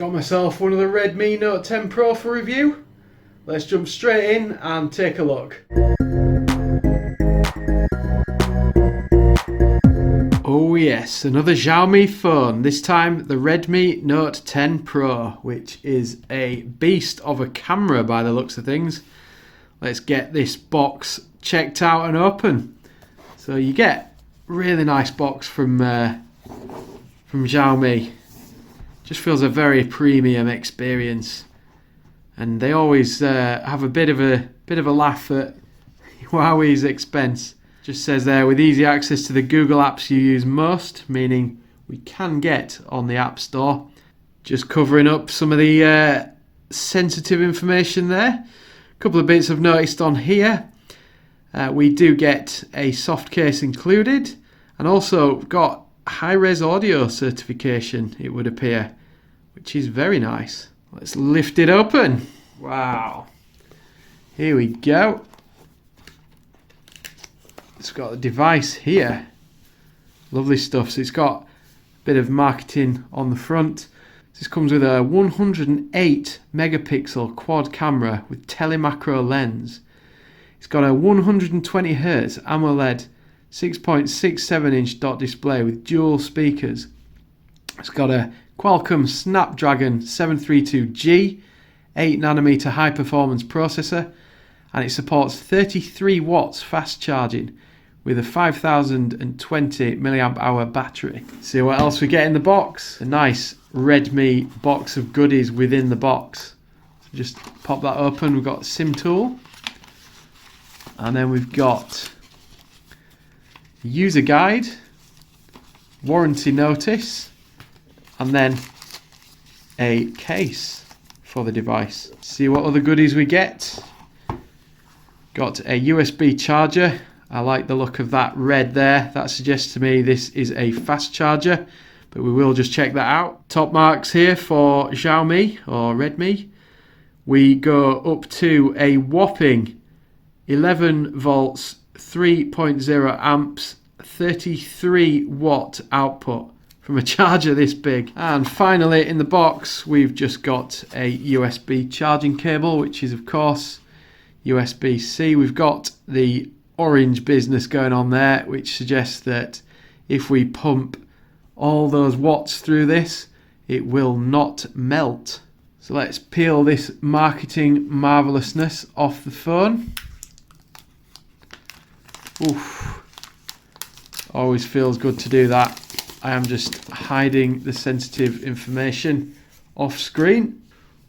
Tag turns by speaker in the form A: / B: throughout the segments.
A: Got myself one of the Redmi Note 10 Pro for review. Let's jump straight in and take a look. Oh yes, another Xiaomi phone, this time the Redmi Note 10 Pro, which is a beast of a camera by the looks of things. Let's get this box checked out and open. So you get a really nice box from Xiaomi. Just feels a very premium experience, and they always have a bit of a laugh at Huawei's expense. Just says there, with easy access to the Google apps you use most, meaning we can get on the App Store. Just covering up some of the sensitive information there. A couple of bits I've noticed on here. We do get a soft case included, and also got high-res audio certification, it would appear, which is very nice. Let's lift it open. Wow. Here we go. It's got a device here. Lovely stuff. So it's got a bit of marketing on the front. This comes with a 108 megapixel quad camera with telemacro lens. It's got a 120 Hz AMOLED 6.67 inch dot display with dual speakers. It's got a Qualcomm Snapdragon 732G 8nm high performance processor, and it supports 33 watts fast charging with a 5020 mAh battery. See what else we get in the box. A nice Redmi box of goodies within the box. So just pop that open. We've got a SIM tool, and then we've got user guide, warranty notice, and then a case for the device. See what other goodies we get. Got a USB charger. I like the look of that red there. That suggests to me this is a fast charger, but we will just check that out. Top marks here for Xiaomi or Redmi. We go up to a whopping 11 volts, 3.0 amps, 33 watt output from a charger this big. And finally in the box we've just got a USB charging cable, which is of course USB-C. We've got the orange business going on there, which suggests that if we pump all those watts through this, it will not melt. So let's peel this marketing marvelousness off the phone. Oof. Always feels good to do that. I am just hiding the sensitive information off screen.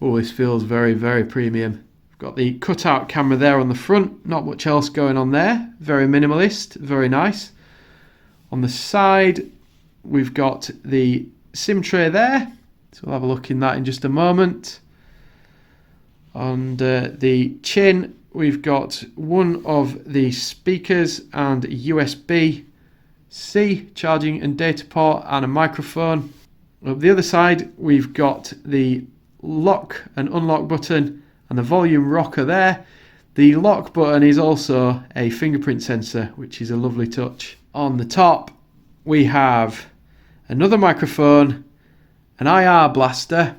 A: Oh, this feels very, very premium. Got the cutout camera there on the front, not much else going on there. Very minimalist, very nice. On the side, we've got the SIM tray there. So we'll have a look in that in just a moment. On the chin, we've got one of the speakers and USB-C charging and data port and a microphone. On the other side, we've got the lock and unlock button and the volume rocker there. The lock button is also a fingerprint sensor, which is a lovely touch. On the top, we have another microphone, an IR blaster,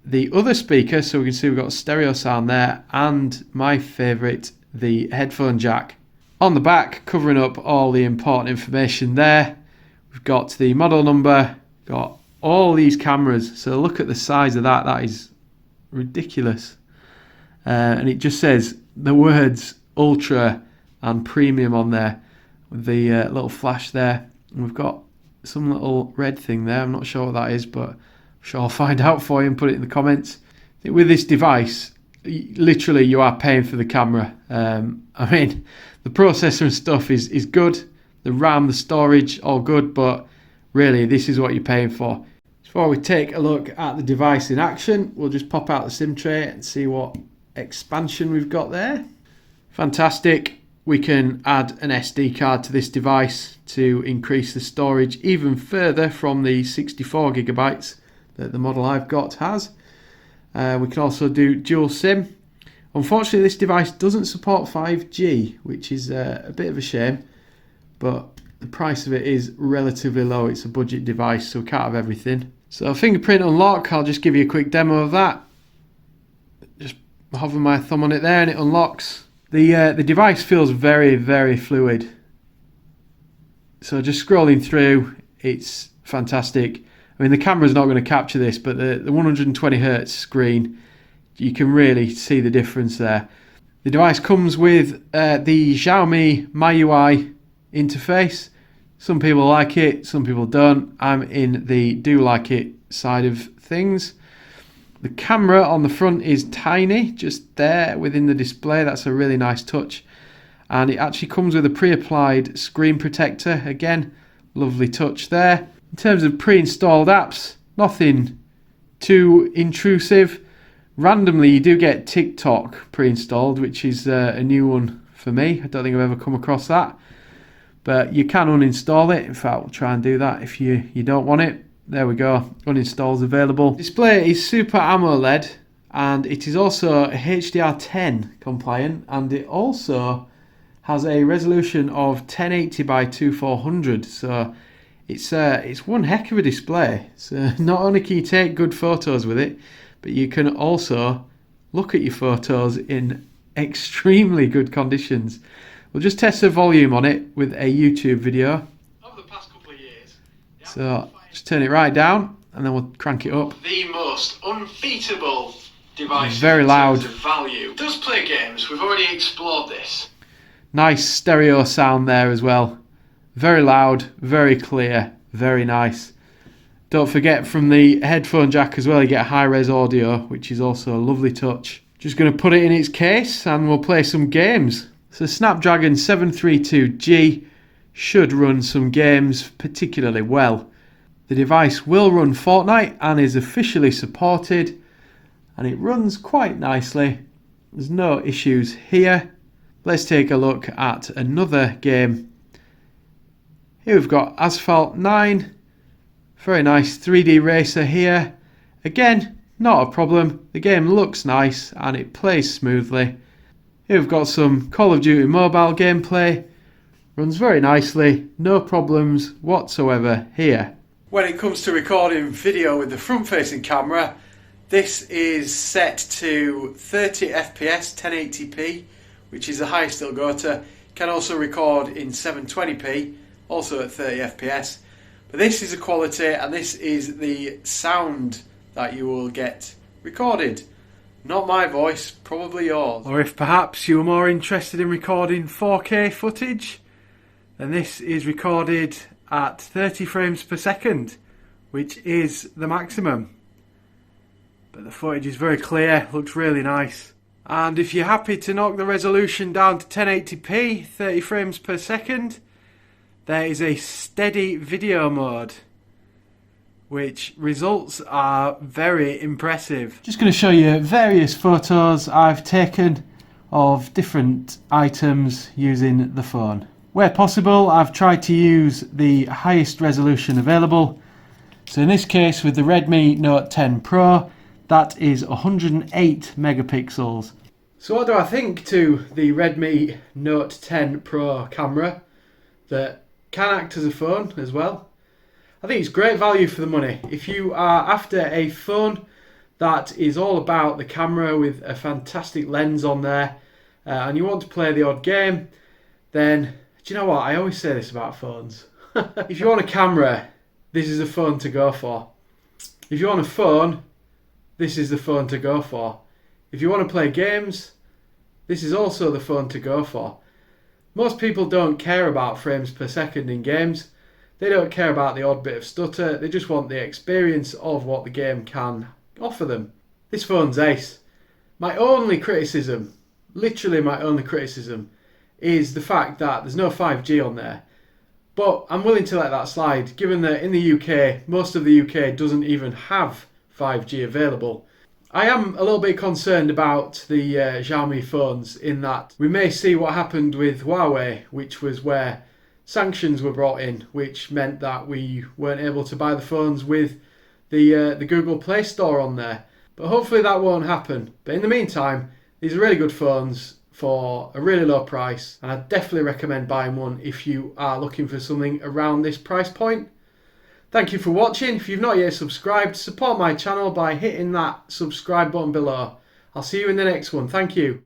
A: the other speaker, so we can see we've got stereo sound there, and my favourite, the headphone jack. On the back, covering up all the important information there, we've got the model number, got all these cameras. So look at the size of that, that is ridiculous. And it just says the words ultra and premium on there with the little flash there. And we've got some little red thing there. I'm not sure what that is, but I'm sure I'll find out for you and put it in the comments. I think with this device, literally you are paying for the camera. I mean, the processor and stuff is good. The RAM, the storage, all good, but really this is what you're paying for. Before we take a look at the device in action, we'll just pop out the SIM tray and see what expansion we've got there. Fantastic. We can add an SD card to this device to increase the storage even further from the 64 gigabytes that the model I've got has. We can also do dual SIM. Unfortunately, this device doesn't support 5G, which is a bit of a shame, but the price of it is relatively low. It's a budget device, so we can't have everything. So Fingerprint Unlock, I'll just give you a quick demo of that. Just hover my thumb on it there and it unlocks. The device feels very, very fluid. So just scrolling through, it's fantastic. I mean, the camera's not going to capture this, but the 120Hz screen, you can really see the difference there. The device comes with the Xiaomi MyUI interface. Some people like it, some people don't. I'm in the do like it side of things. The camera on the front is tiny, just there within the display. That's a really nice touch. And it actually comes with a pre-applied screen protector. Again, lovely touch there. In terms of pre-installed apps, nothing too intrusive. Randomly, you do get TikTok pre-installed, which is a new one for me. I don't think I've ever come across that. But you can uninstall it. In fact, we'll try and do that if you don't want it. There we go. Uninstall is available. Display is Super AMOLED, and it is also HDR10 compliant, and it also has a resolution of 1080 by 2400. So it's one heck of a display. So not only can you take good photos with it, but you can also look at your photos in extremely good conditions. We'll just test the volume on it with a YouTube video.
B: Over the past couple of years,
A: so just turn it right down and then we'll crank it up.
B: The most unbeatable device.
A: Very loud.
B: In terms of value. It does play games. We've already explored this.
A: Nice stereo sound there as well. Very loud, very clear, very nice. Don't forget, from the headphone jack as well, you get high-res audio, which is also a lovely touch. Just going to put it in its case and we'll play some games. So Snapdragon 732G should run some games particularly well. The device will run Fortnite and is officially supported, and it runs quite nicely. There's no issues here. Let's take a look at another game. Here we've got Asphalt 9. Very nice 3D racer here. Again, not a problem. The game looks nice and it plays smoothly. Here we've got some Call of Duty mobile gameplay. Runs very nicely. No problems whatsoever here. When it comes to recording video with the front-facing camera, this is set to 30 FPS 1080p, which is the highest it'll go to. You can also record in 720p, also at 30 FPS. But this is the quality, and this is the sound that you will get recorded. Not my voice, probably yours. Or if perhaps you were more interested in recording 4K footage, then this is recorded at 30 frames per second, which is the maximum. But the footage is very clear, looks really nice. And if you're happy to knock the resolution down to 1080p, 30 frames per second, there is a steady video mode, which results are very impressive. Just going to show you various photos I've taken of different items using the phone. Where possible, I've tried to use the highest resolution available. So in this case, with the Redmi Note 10 Pro, that is 108 megapixels. So what do I think to the Redmi Note 10 Pro camera that can act as a phone as well? I think it's great value for the money. If you are after a phone that is all about the camera with a fantastic lens on there, and you want to play the odd game, then do you know what? I always say this about phones. If you want a camera, this is a phone to go for. If you want a phone, this is the phone to go for. If you want to play games, this is also the phone to go for. Most people don't care about frames per second in games. They don't care about the odd bit of stutter. They just want the experience of what the game can offer them. This phone's ace. My only criticism, literally my only criticism, is the fact that there's no 5G on there. But I'm willing to let that slide, given that in the UK, most of the UK doesn't even have 5G available. I am a little bit concerned about the Xiaomi phones, in that we may see what happened with Huawei, which was where sanctions were brought in, which meant that we weren't able to buy the phones with the Google Play Store on there. But hopefully that won't happen. But in the meantime, these are really good phones for a really low price, and I definitely recommend buying one if you are looking for something around this price point. Thank you for watching. If you've not yet subscribed, support my channel by hitting that subscribe button below. I'll see you in the next one. Thank you.